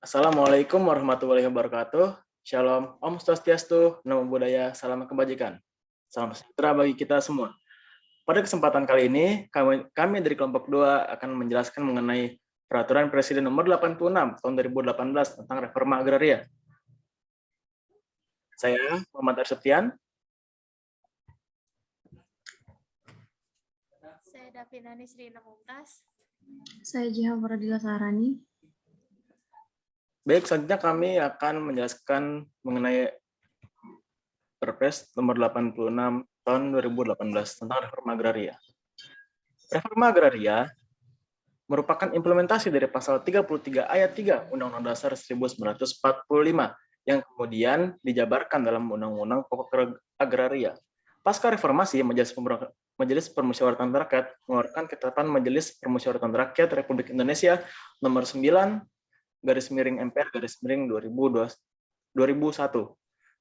Assalamualaikum warahmatullahi wabarakatuh. Shalom, Om Swastiastu, Namo Buddhaya, Salam Kebajikan. Salam sejahtera bagi kita semua. Pada kesempatan kali ini, kami dari kelompok 2 akan menjelaskan mengenai Peraturan Presiden Nomor 86 Tahun 2018 tentang Reforma Agraria. Saya Muhammad Arsetian. Saya Davinani Sri Mumtaz. Saya Jiha Pradila Sarani. Baik, selanjutnya kami akan menjelaskan mengenai Perpres Nomor 86 Tahun 2018 tentang Reforma Agraria. Reforma Agraria merupakan implementasi dari pasal 33 ayat 3 Undang-Undang Dasar 1945 yang kemudian dijabarkan dalam Undang-Undang Pokok Agraria. Pasca reformasi, Majelis Permusyawaratan Rakyat mengeluarkan Ketetapan Majelis Permusyawaratan Rakyat Republik Indonesia Nomor 9/MPR/2001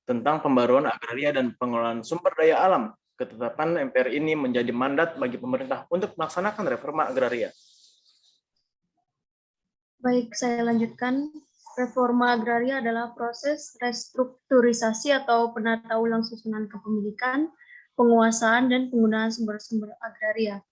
tentang pembaruan agraria dan pengelolaan sumber daya alam. Ketetapan MPR ini menjadi mandat bagi pemerintah untuk melaksanakan reforma agraria. Baik, saya lanjutkan. Reforma agraria adalah proses restrukturisasi atau penata ulang susunan kepemilikan, penguasaan, dan penggunaan sumber-sumber agraria,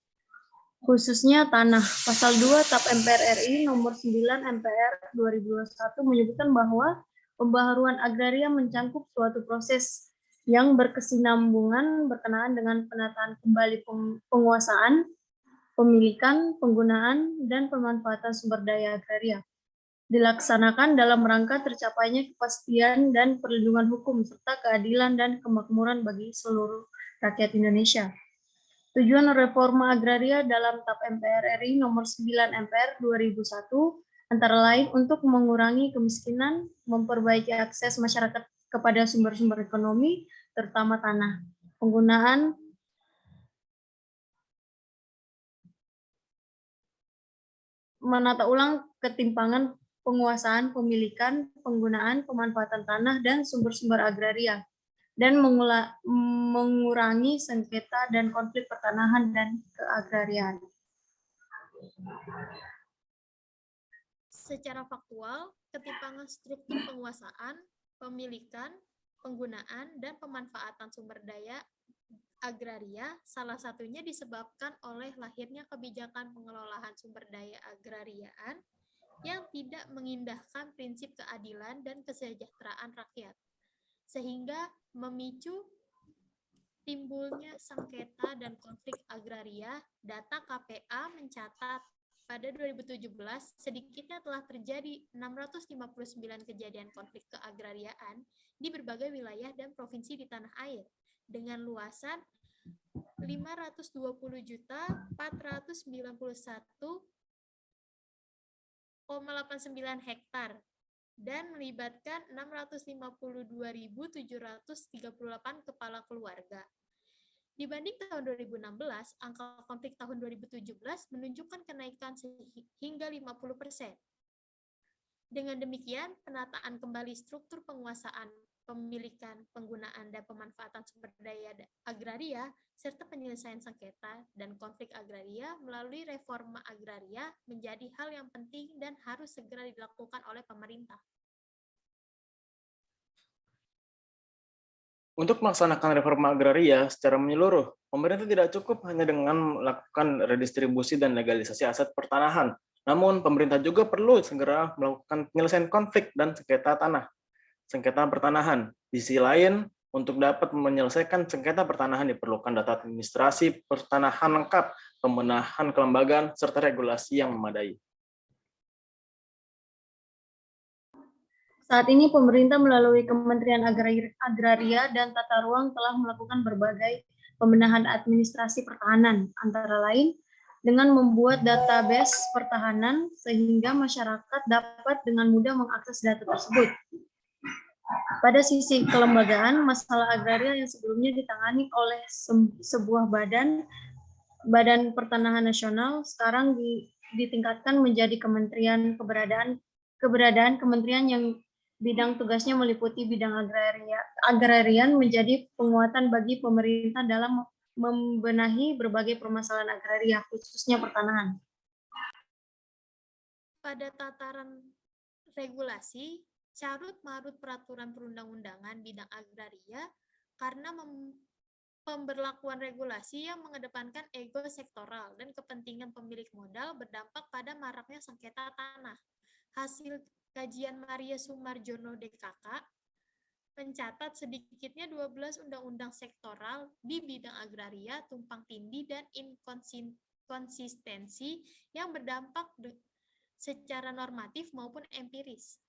khususnya tanah. Pasal 2 TAP MPR RI Nomor 9 MPR 2021 menyebutkan bahwa pembaharuan agraria mencangkup suatu proses yang berkesinambungan berkenaan dengan penataan kembali penguasaan, pemilikan, penggunaan, dan pemanfaatan sumber daya agraria, dilaksanakan dalam rangka tercapainya kepastian dan perlindungan hukum serta keadilan dan kemakmuran bagi seluruh rakyat Indonesia. Tujuan reforma agraria dalam TAP MPR RI Nomor 9 MPR 2001 antara lain untuk mengurangi kemiskinan, memperbaiki akses masyarakat kepada sumber-sumber ekonomi, terutama tanah, penggunaan menata ulang ketimpangan penguasaan, pemilikan, penggunaan, pemanfaatan tanah, dan sumber-sumber agraria, dan mengurangi sengketa dan konflik pertanahan dan keagrarian. Secara faktual, ketimpangan struktur penguasaan, pemilikan, penggunaan, dan pemanfaatan sumber daya agraria salah satunya disebabkan oleh lahirnya kebijakan pengelolaan sumber daya agrariaan yang tidak mengindahkan prinsip keadilan dan kesejahteraan rakyat, sehingga memicu timbulnya sengketa dan konflik agraria. Data KPA mencatat pada 2017 sedikitnya telah terjadi 659 kejadian konflik keagrariaan di berbagai wilayah dan provinsi di tanah air dengan luasan 520.491,89 hektar dan melibatkan 652.738 kepala keluarga. Dibanding tahun 2016, angka konflik tahun 2017 menunjukkan kenaikan hingga 50%. Dengan demikian, penataan kembali struktur penguasaan, pemilikan, penggunaan, dan pemanfaatan sumber daya agraria, serta penyelesaian sengketa dan konflik agraria melalui reforma agraria menjadi hal yang penting dan harus segera dilakukan oleh pemerintah. Untuk melaksanakan reforma agraria secara menyeluruh, pemerintah tidak cukup hanya dengan melakukan redistribusi dan legalisasi aset pertanahan, namun pemerintah juga perlu segera melakukan penyelesaian konflik dan sengketa pertanahan. Di sisi lain, untuk dapat menyelesaikan sengketa pertanahan diperlukan data administrasi pertanahan lengkap, pembenahan kelembagaan, serta regulasi yang memadai. Saat ini pemerintah melalui Kementerian Agraria dan Tata Ruang telah melakukan berbagai pembenahan administrasi pertahanan, antara lain dengan membuat database pertahanan sehingga masyarakat dapat dengan mudah mengakses data tersebut. Pada sisi kelembagaan, masalah agraria yang sebelumnya ditangani oleh sebuah badan pertanahan nasional sekarang ditingkatkan menjadi kementerian. Keberadaan kementerian yang bidang tugasnya meliputi bidang agrarian menjadi penguatan bagi pemerintah dalam membenahi berbagai permasalahan agraria, khususnya pertanahan. Pada tataran regulasi, carut-marut peraturan perundang-undangan bidang agraria karena pemberlakuan regulasi yang mengedepankan ego sektoral dan kepentingan pemilik modal berdampak pada maraknya sengketa tanah. Hasil kajian Maria Sumarjono DKK mencatat sedikitnya 12 undang-undang sektoral di bidang agraria tumpang tindih dan inkonsistensi yang berdampak secara normatif maupun empiris.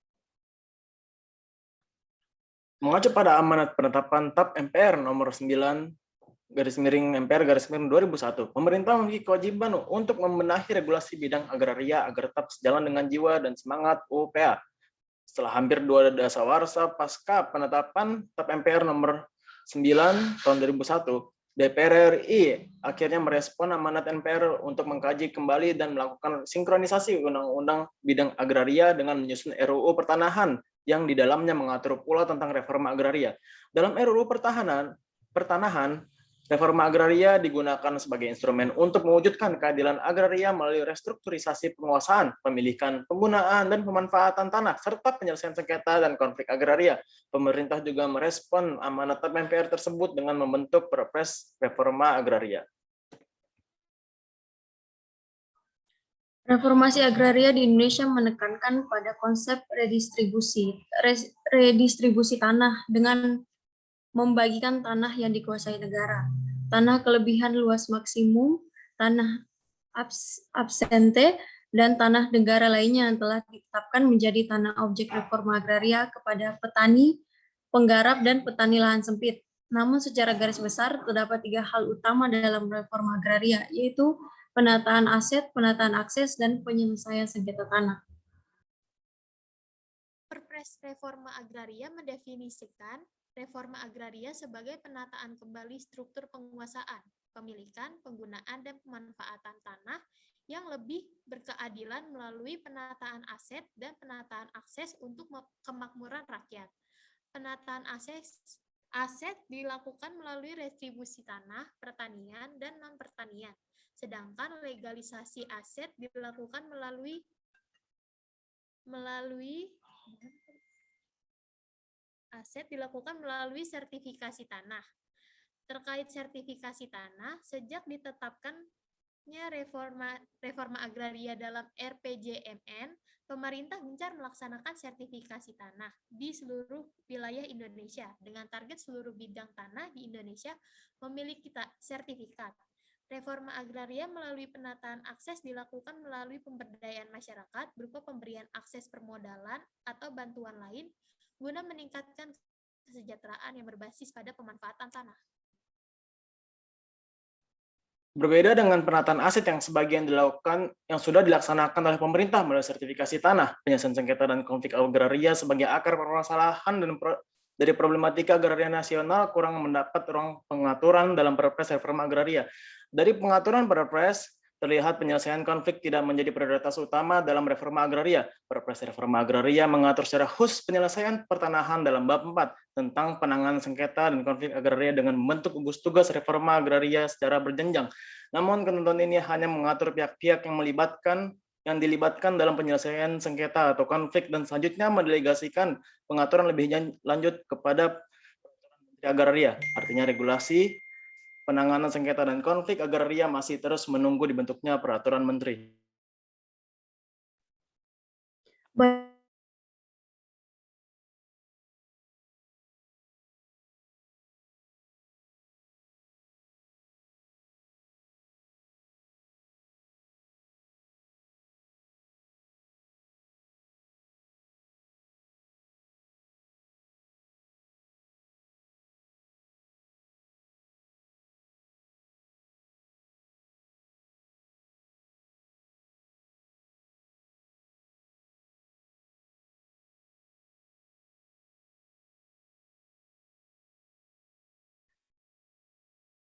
Mengacu pada amanat penetapan TAP MPR nomor 9 MPR 2001, pemerintah memiliki kewajiban untuk membenahi regulasi bidang agraria agar tetap sejalan dengan jiwa dan semangat UPA. Setelah hampir 2 dasawarsa pasca penetapan TAP MPR nomor 9 tahun 2001, DPR RI akhirnya merespon amanat MPR untuk mengkaji kembali dan melakukan sinkronisasi undang-undang bidang agraria dengan menyusun RUU Pertanahan yang di dalamnya mengatur pula tentang reforma agraria. Dalam RUU Pertanahan, reforma agraria digunakan sebagai instrumen untuk mewujudkan keadilan agraria melalui restrukturisasi penguasaan, pemilikan, penggunaan, dan pemanfaatan tanah, serta penyelesaian sengketa dan konflik agraria. Pemerintah juga merespon amanat TAP MPR tersebut dengan membentuk Perpres Reforma Agraria. Reformasi agraria di Indonesia menekankan pada konsep redistribusi tanah dengan membagikan tanah yang dikuasai negara, tanah kelebihan luas maksimum, tanah absente, dan tanah negara lainnya yang telah ditetapkan menjadi tanah objek reforma agraria kepada petani, penggarap, dan petani lahan sempit. Namun secara garis besar terdapat 3 hal utama dalam reforma agraria, yaitu penataan aset, penataan akses, dan penyelesaian sengketa tanah. Perpres Reforma Agraria mendefinisikan reforma agraria sebagai penataan kembali struktur penguasaan, pemilikan, penggunaan, dan pemanfaatan tanah yang lebih berkeadilan melalui penataan aset dan penataan akses untuk kemakmuran rakyat. Penataan aset dilakukan melalui retribusi tanah, pertanian, dan non-pertanian, sedangkan legalisasi aset dilakukan melalui sertifikasi tanah. Terkait sertifikasi tanah, sejak ditetapkannya reforma agraria dalam RPJMN, pemerintah gencar melaksanakan sertifikasi tanah di seluruh wilayah Indonesia dengan target seluruh bidang tanah di Indonesia memiliki sertifikat. Reforma agraria melalui penataan akses dilakukan melalui pemberdayaan masyarakat berupa pemberian akses permodalan atau bantuan lain guna meningkatkan kesejahteraan yang berbasis pada pemanfaatan tanah. Berbeda dengan penataan aset yang sudah dilaksanakan oleh pemerintah melalui sertifikasi tanah, penyelesaian sengketa dan konflik agraria sebagai akar permasalahan dan dari problematika agraria nasional kurang mendapat ruang pengaturan dalam Perpres Reforma Agraria. Dari pengaturan Perpres, terlihat penyelesaian konflik tidak menjadi prioritas utama dalam reforma agraria. Perpres Reforma Agraria mengatur secara khusus penyelesaian pertanahan dalam bab 4 tentang penanganan sengketa dan konflik agraria dengan membentuk gugus tugas reforma agraria secara berjenjang. Namun ketentuan ini hanya mengatur pihak-pihak yang dilibatkan dalam penyelesaian sengketa atau konflik dan selanjutnya mendelegasikan pengaturan lebih lanjut kepada Menteri Agraria. Artinya regulasi penanganan sengketa dan konflik agraria masih terus menunggu dibentuknya peraturan menteri.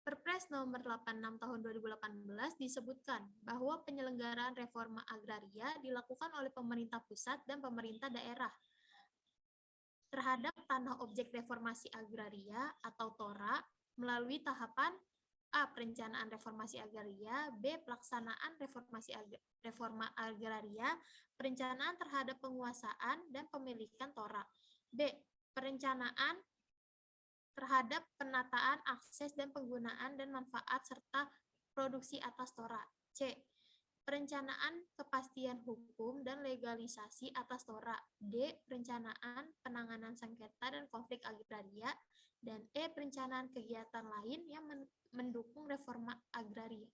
Perpres nomor 86 tahun 2018 disebutkan bahwa penyelenggaraan reforma agraria dilakukan oleh pemerintah pusat dan pemerintah daerah terhadap tanah objek reformasi agraria atau TORA melalui tahapan A. Perencanaan reformasi agraria. B. Pelaksanaan reforma agraria, perencanaan terhadap penguasaan dan pemilikan tora. B. Perencanaan terhadap penataan akses dan penggunaan dan manfaat serta produksi atas tora. C. Perencanaan kepastian hukum dan legalisasi atas tora. D. Perencanaan penanganan sengketa dan konflik agraria. Dan E. Perencanaan kegiatan lain yang mendukung reforma agraria.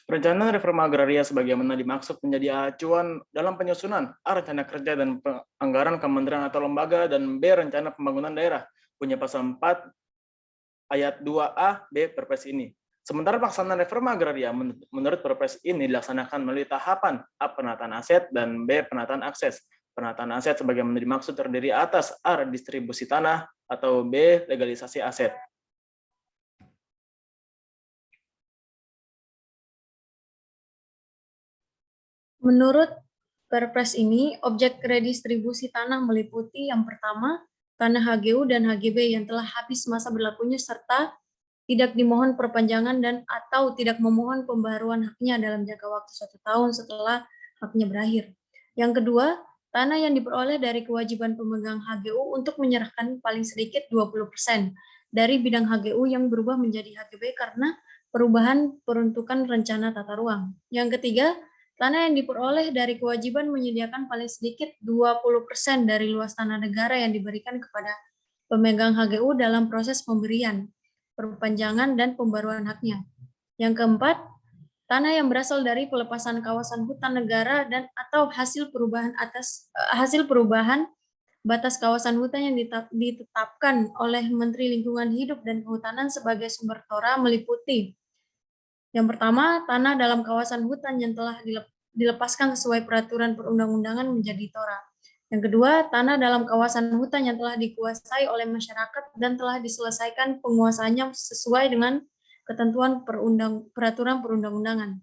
Perencanaan reforma agraria sebagaimana dimaksud menjadi acuan dalam penyusunan A. Rencana kerja dan anggaran kementerian atau lembaga, dan B. Rencana pembangunan daerah. Punya pasal 4 ayat 2A B Perpres ini. Sementara pelaksanaan reforma agraria menurut Perpres ini dilaksanakan melalui tahapan A. Penataan aset dan B. Penataan akses. Penataan aset sebagaimana dimaksud terdiri atas A. Redistribusi tanah atau B. Legalisasi aset. Menurut Perpres ini, objek redistribusi tanah meliputi yang pertama, tanah HGU dan HGB yang telah habis masa berlakunya serta tidak dimohon perpanjangan dan atau tidak memohon pembaharuan haknya dalam jangka waktu 1 tahun setelah haknya berakhir. Yang kedua, tanah yang diperoleh dari kewajiban pemegang HGU untuk menyerahkan paling sedikit 20% dari bidang HGU yang berubah menjadi HGB karena perubahan peruntukan rencana tata ruang. Yang ketiga, tanah yang diperoleh dari kewajiban menyediakan paling sedikit 20% dari luas tanah negara yang diberikan kepada pemegang HGU dalam proses pemberian, perpanjangan, dan pembaruan haknya. Yang keempat, tanah yang berasal dari pelepasan kawasan hutan negara dan atau hasil perubahan batas kawasan hutan yang ditetapkan oleh Menteri Lingkungan Hidup dan Kehutanan sebagai sumber tora meliputi yang pertama, tanah dalam kawasan hutan yang telah dilepaskan sesuai peraturan perundang-undangan menjadi tora. Yang kedua, tanah dalam kawasan hutan yang telah dikuasai oleh masyarakat dan telah diselesaikan penguasaannya sesuai dengan ketentuan peraturan perundang-undangan.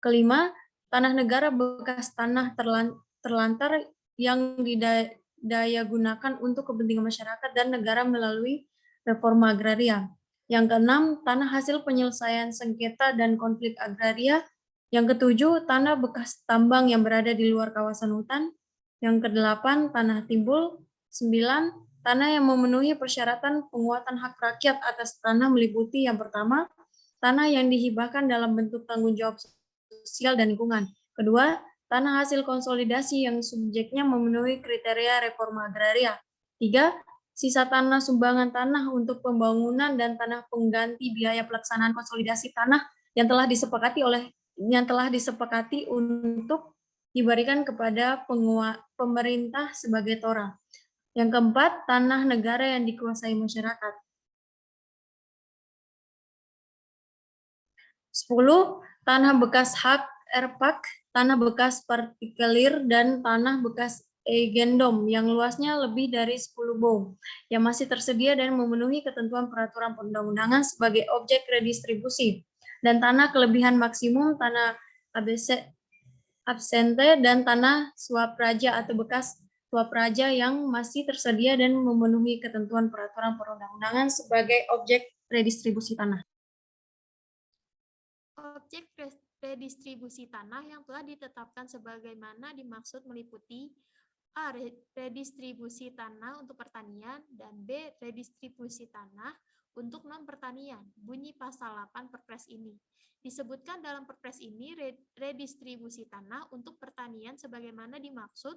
Kelima, tanah negara bekas tanah terlantar yang didaya gunakan untuk kepentingan masyarakat dan negara melalui reforma agraria. Yang keenam, tanah hasil penyelesaian sengketa dan konflik agraria. Yang ketujuh, tanah bekas tambang yang berada di luar kawasan hutan. Yang kedelapan, tanah timbul. 9, tanah yang memenuhi persyaratan penguatan hak rakyat atas tanah meliputi yang pertama, tanah yang dihibahkan dalam bentuk tanggung jawab sosial dan lingkungan. Kedua, tanah hasil konsolidasi yang subjeknya memenuhi kriteria reforma agraria. 3, sisa tanah sumbangan tanah untuk pembangunan dan tanah pengganti biaya pelaksanaan konsolidasi tanah yang telah disepakati untuk diberikan kepada pemerintah sebagai tora. Yang keempat, tanah negara yang dikuasai masyarakat. 10, tanah bekas hak erpak, tanah bekas partikelir, dan tanah bekas egendom yang luasnya lebih dari 10 bou, yang masih tersedia dan memenuhi ketentuan peraturan perundang-undangan sebagai objek redistribusi, dan tanah kelebihan maksimum, tanah absente, dan tanah swapraja atau bekas swapraja yang masih tersedia dan memenuhi ketentuan peraturan perundang-undangan sebagai objek redistribusi tanah. Objek redistribusi tanah yang telah ditetapkan sebagaimana dimaksud meliputi A. Redistribusi tanah untuk pertanian, dan B. Redistribusi tanah untuk non-pertanian. Bunyi pasal 8 Perpres ini. Disebutkan dalam Perpres ini redistribusi tanah untuk pertanian sebagaimana dimaksud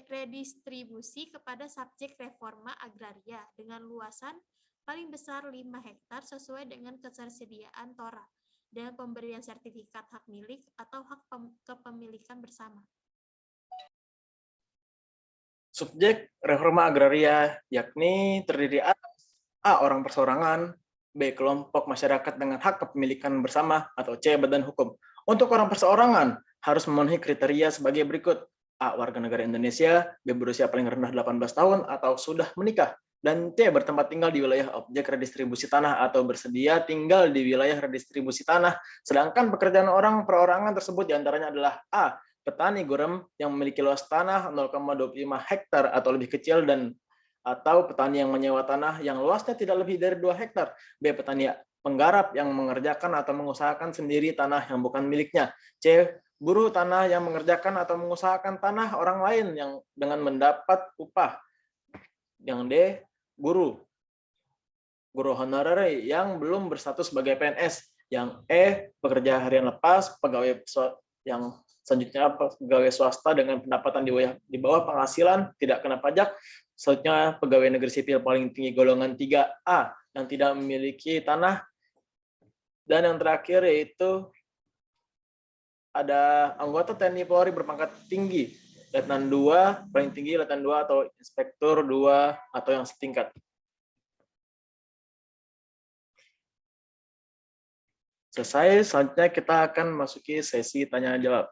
redistribusi kepada subjek reforma agraria dengan luasan paling besar 5 hektar sesuai dengan ketersediaan tora dan pemberian sertifikat hak milik atau hak kepemilikan bersama. Subjek reforma agraria yakni terdiri atas A. Orang perseorangan, B. Kelompok masyarakat dengan hak kepemilikan bersama, atau C. Badan hukum. Untuk orang perseorangan, harus memenuhi kriteria sebagai berikut. A. Warga negara Indonesia, B. Berusia paling rendah 18 tahun atau sudah menikah, dan C. Bertempat tinggal di wilayah objek redistribusi tanah atau bersedia tinggal di wilayah redistribusi tanah. Sedangkan pekerjaan orang perorangan tersebut diantaranya adalah A. Petani gurem yang memiliki luas tanah 0,25 hektar atau lebih kecil dan atau petani yang menyewa tanah yang luasnya tidak lebih dari 2 hektar. B. Petani penggarap yang mengerjakan atau mengusahakan sendiri tanah yang bukan miliknya. C. Buruh tanah yang mengerjakan atau mengusahakan tanah orang lain yang dengan mendapat upah. Yang D. Guru honorer yang belum berstatus sebagai PNS. Yang E. Pekerja harian lepas, pegawai yang selanjutnya pegawai swasta dengan pendapatan di bawah penghasilan tidak kena pajak. Selanjutnya pegawai negeri sipil paling tinggi golongan 3A yang tidak memiliki tanah. Dan yang terakhir yaitu ada anggota TNI Polri berpangkat tinggi, Letnan 2, paling tinggi Letnan 2 atau Inspektur 2 atau yang setingkat. Selesai, selanjutnya kita akan masuki sesi tanya jawab.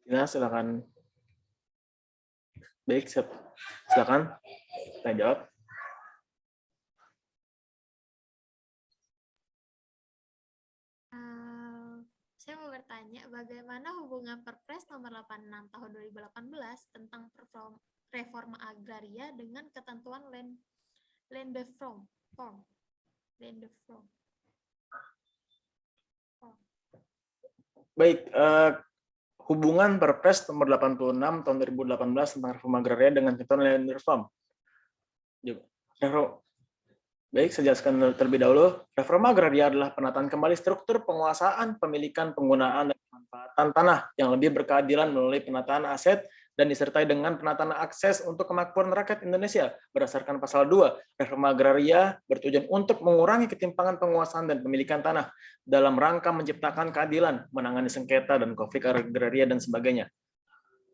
Nah, silakan. Baik, silakan tanya jawab. Saya mau bertanya, bagaimana hubungan Perpres nomor 86 tahun 2018 tentang reforma agraria dengan ketentuan land reform? Baik, hubungan Perpres nomor 86 tahun 2018 tentang reforma agraria dengan ketentuan land reform. Baik, saya jelaskan terlebih dahulu. Reforma agraria adalah penataan kembali struktur penguasaan, pemilikan, penggunaan, dan pemanfaatan tanah yang lebih berkeadilan melalui penataan aset dan disertai dengan penataan akses untuk kemakmuran rakyat Indonesia. Berdasarkan pasal 2, reforma agraria bertujuan untuk mengurangi ketimpangan penguasaan dan pemilikan tanah dalam rangka menciptakan keadilan, menangani sengketa dan konflik agraria, dan sebagainya.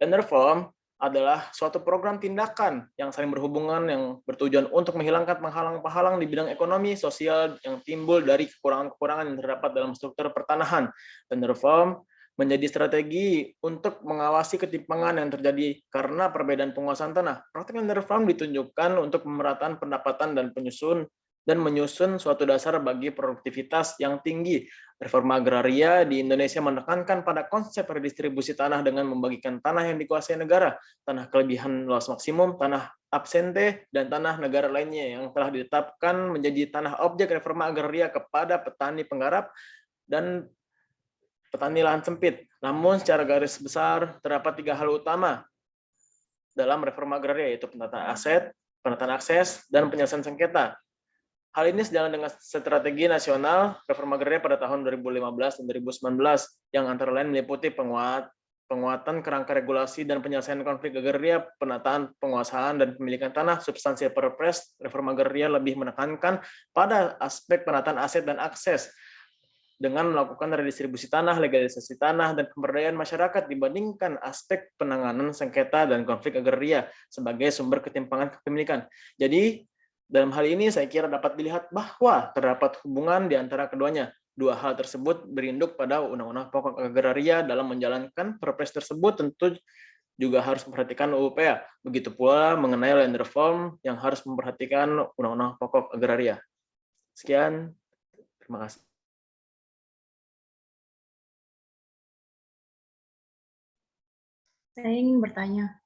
Dan reform adalah suatu program tindakan yang saling berhubungan yang bertujuan untuk menghilangkan penghalang-penghalang di bidang ekonomi, sosial yang timbul dari kekurangan-kekurangan yang terdapat dalam struktur pertanahan. Dan reform menjadi strategi untuk mengawasi ketimpangan yang terjadi karena perbedaan penguasaan tanah. Praktik land reform ditunjukkan untuk pemerataan pendapatan dan menyusun suatu dasar bagi produktivitas yang tinggi. Reforma agraria di Indonesia menekankan pada konsep redistribusi tanah dengan membagikan tanah yang dikuasai negara, tanah kelebihan luas maksimum, tanah absente, dan tanah negara lainnya yang telah ditetapkan menjadi tanah objek reforma agraria kepada petani penggarap dan petani lahan sempit. Namun secara garis besar terdapat 3 hal utama dalam reforma agraria, yaitu penataan aset, penataan akses, dan penyelesaian sengketa. Hal ini sejalan dengan strategi nasional reforma agraria pada tahun 2015 dan 2019 yang antara lain meliputi penguatan kerangka regulasi dan penyelesaian konflik agraria, penataan penguasaan dan pemilikan tanah. Substansi Perpres reforma agraria lebih menekankan pada aspek penataan aset dan akses dengan melakukan redistribusi tanah, legalisasi tanah, dan pemberdayaan masyarakat dibandingkan aspek penanganan sengketa dan konflik agraria sebagai sumber ketimpangan kepemilikan. Jadi, dalam hal ini saya kira dapat dilihat bahwa terdapat hubungan di antara keduanya. Dua hal tersebut berinduk pada Undang-Undang Pokok Agraria. Dalam menjalankan Perpres tersebut tentu juga harus memperhatikan UUPA. Begitu pula mengenai land reform yang harus memperhatikan Undang-Undang Pokok Agraria. Sekian, terima kasih. Saya ingin bertanya,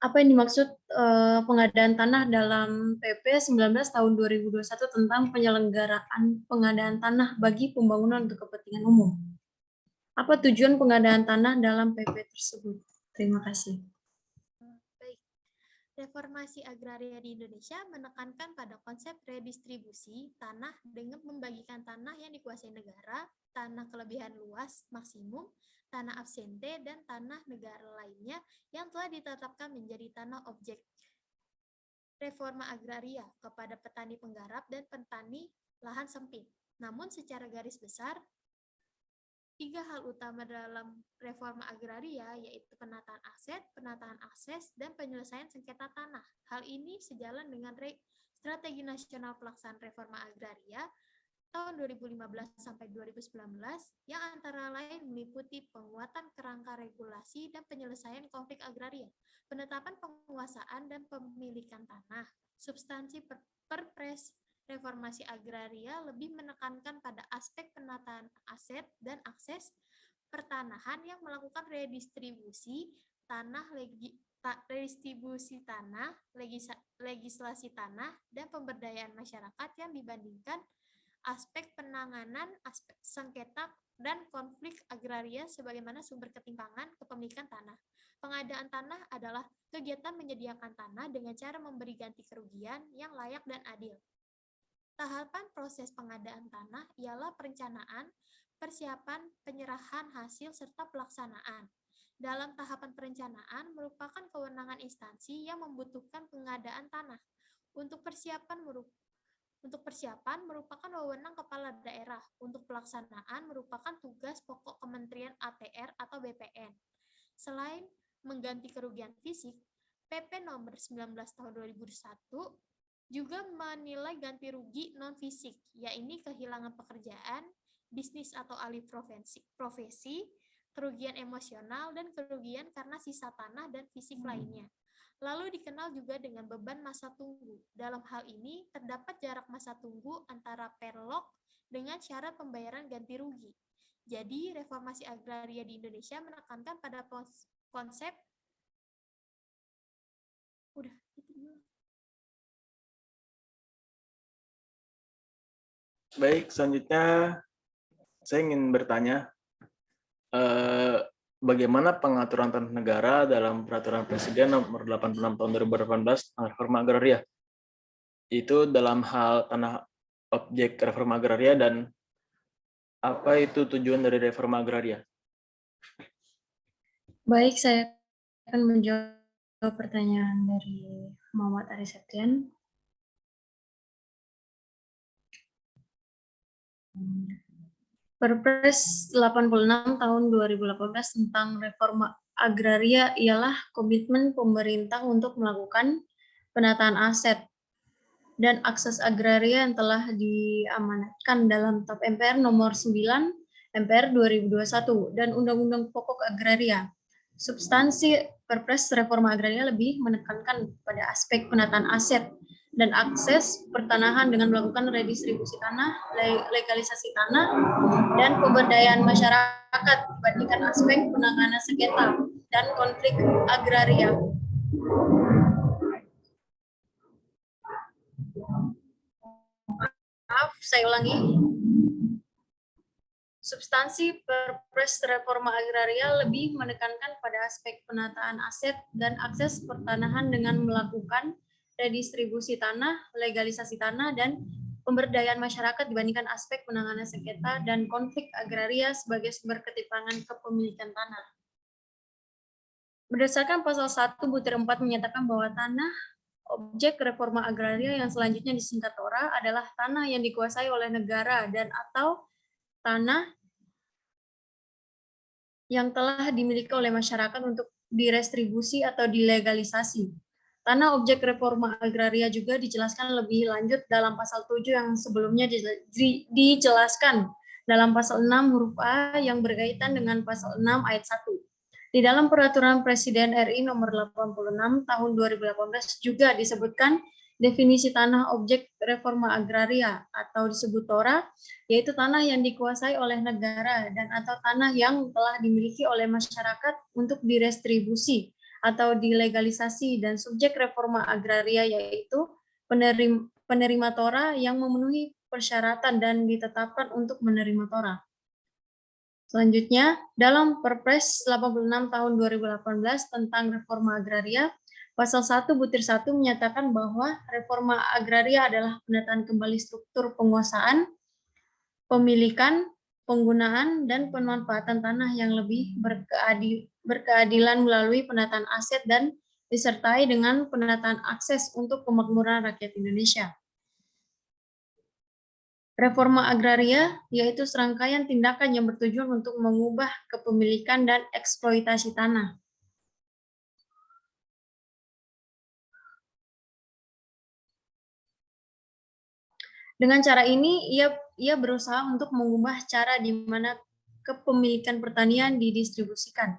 apa yang dimaksud pengadaan tanah dalam PP 19 tahun 2021 tentang penyelenggaraan pengadaan tanah bagi pembangunan untuk kepentingan umum? Apa tujuan pengadaan tanah dalam PP tersebut? Terima kasih. Baik. Reformasi agraria di Indonesia menekankan pada konsep redistribusi tanah dengan membagikan tanah yang dikuasai negara, tanah kelebihan luas maksimum, tanah absente, dan tanah negara lainnya yang telah ditetapkan menjadi tanah objek reforma agraria kepada petani penggarap dan petani lahan sempit. Namun secara garis besar, 3 hal utama dalam reforma agraria yaitu penataan akses, dan penyelesaian sengketa tanah. Hal ini sejalan dengan strategi nasional pelaksanaan reforma agraria tahun 2015 sampai 2019 yang antara lain meliputi penguatan kerangka regulasi dan penyelesaian konflik agraria, penetapan penguasaan dan pemilikan tanah, substansi Perpres reformasi agraria lebih menekankan pada aspek penataan aset dan akses pertanahan yang melakukan redistribusi tanah, legislasi tanah, dan pemberdayaan masyarakat yang dibandingkan aspek penanganan aspek sengketa dan konflik agraria sebagaimana sumber ketimpangan kepemilikan tanah. Pengadaan tanah adalah kegiatan menyediakan tanah dengan cara memberi ganti kerugian yang layak dan adil. Tahapan proses pengadaan tanah ialah perencanaan, persiapan, penyerahan hasil, serta pelaksanaan. Dalam tahapan perencanaan merupakan kewenangan instansi yang membutuhkan pengadaan tanah. Untuk persiapan merupakan wewenang kepala daerah. Untuk pelaksanaan merupakan tugas pokok Kementerian ATR atau BPN. Selain mengganti kerugian fisik, PP nomor 19 tahun 2001 juga menilai ganti rugi non-fisik, yaitu kehilangan pekerjaan, bisnis atau alih profesi, kerugian emosional, dan kerugian karena sisa tanah dan fisik lainnya. Lalu dikenal juga dengan beban masa tunggu. Dalam hal ini, terdapat jarak masa tunggu antara perlok dengan syarat pembayaran ganti rugi. Jadi, reformasi agraria di Indonesia menekankan pada konsep Baik, selanjutnya saya ingin bertanya, bagaimana pengaturan tanah negara dalam Peraturan Presiden Nomor 86 Tahun 2018 tentang Reforma Agraria? Itu dalam hal tanah objek reforma agraria dan apa itu tujuan dari reforma agraria? Baik, saya akan menjawab pertanyaan dari Muhammad Aris Septian. Perpres 86 tahun 2018 tentang reforma agraria ialah komitmen pemerintah untuk melakukan penataan aset dan akses agraria yang telah diamanatkan dalam TAP MPR nomor 9 MPR 2021 dan Undang-Undang Pokok Agraria. Substansi Perpres reforma agraria lebih menekankan pada aspek penataan aset dan akses pertanahan dengan melakukan redistribusi tanah, legalisasi tanah, dan pemberdayaan masyarakat dibandingkan aspek penanganan sengketa dan konflik agraria. Maaf, saya ulangi. Substansi Perpres reforma agraria lebih menekankan pada aspek penataan aset dan akses pertanahan dengan melakukan redistribusi tanah, legalisasi tanah, dan pemberdayaan masyarakat dibandingkan aspek penanganan sengketa dan konflik agraria sebagai sumber ketimpangan kepemilikan tanah. Berdasarkan pasal 1 butir 4 menyatakan bahwa tanah objek reforma agraria yang selanjutnya disingkat TORA adalah tanah yang dikuasai oleh negara dan atau tanah yang telah dimiliki oleh masyarakat untuk direstribusi atau dilegalisasi. Tanah objek reforma agraria juga dijelaskan lebih lanjut dalam pasal 7 yang sebelumnya dijelaskan dalam pasal 6 huruf A yang berkaitan dengan pasal 6 ayat 1. Di dalam Peraturan Presiden RI nomor 86 tahun 2018 juga disebutkan definisi tanah objek reforma agraria atau disebut TORA, yaitu tanah yang dikuasai oleh negara dan atau tanah yang telah dimiliki oleh masyarakat untuk direstribusi atau dilegalisasi, dan subjek reforma agraria yaitu penerima TORA yang memenuhi persyaratan dan ditetapkan untuk menerima TORA. Selanjutnya, dalam Perpres 86 tahun 2018 tentang reforma agraria, Pasal 1 butir 1 menyatakan bahwa reforma agraria adalah penataan kembali struktur penguasaan, pemilikan, penggunaan, dan pemanfaatan tanah yang lebih berkeadilan melalui penataan aset dan disertai dengan penataan akses untuk kemakmuran rakyat Indonesia. Reforma agraria yaitu serangkaian tindakan yang bertujuan untuk mengubah kepemilikan dan eksploitasi tanah. Dengan cara ini, ia berusaha untuk mengubah cara di mana kepemilikan pertanian didistribusikan.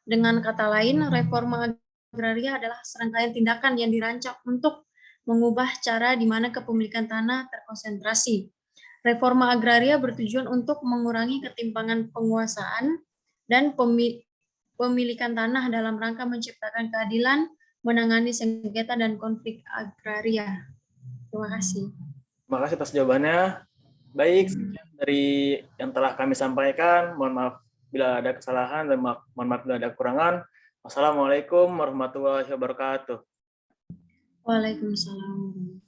Dengan kata lain, reforma agraria adalah serangkaian tindakan yang dirancang untuk mengubah cara di mana kepemilikan tanah terkonsentrasi. Reforma agraria bertujuan untuk mengurangi ketimpangan penguasaan dan pemilikan tanah dalam rangka menciptakan keadilan, menangani sengketa dan konflik agraria. Terima kasih. Terima kasih atas jawabannya. Baik, sekian dari yang telah kami sampaikan. Mohon maaf bila ada kesalahan dan mohon maaf bila ada kekurangan. Wassalamualaikum warahmatullahi wabarakatuh. Waalaikumsalam.